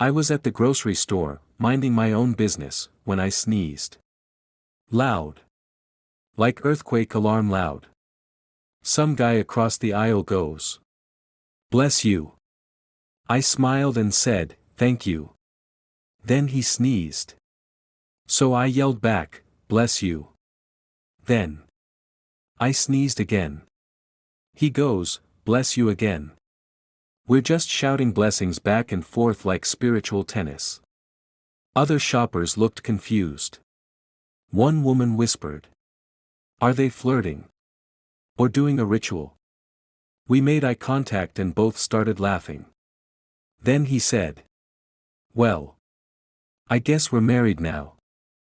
I was at the grocery store, minding my own business, when I sneezed. Loud. Like earthquake alarm loud. Some guy across the aisle goes. Bless you. I smiled and said, thank you. Then he sneezed. So I yelled back, bless you. Then I sneezed again. He goes, bless you again. We're just shouting blessings back and forth like spiritual tennis. Other shoppers looked confused. One woman whispered. Are they flirting? Or doing a ritual? We made eye contact and both started laughing. Then he said. Well. I guess we're married now.